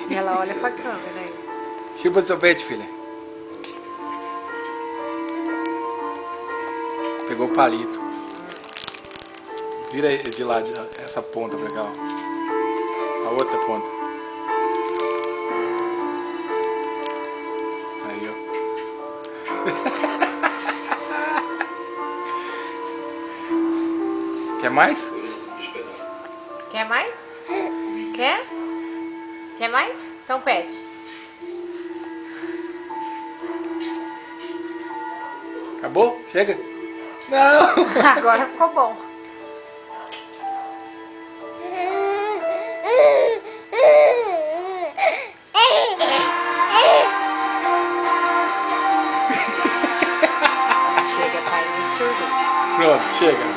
E ela olha pra câmera aí. Chupa o sorvete, filha. Pegou o palito. Vira de lado, essa ponta pra cá, ó. A outra ponta. Aí, ó. Quer mais? Quer mais? Quer? Quer mais? Então pede. Acabou? Chega? Não! Agora ficou bom. Chega, pai, muito sorvete. Pronto, chega.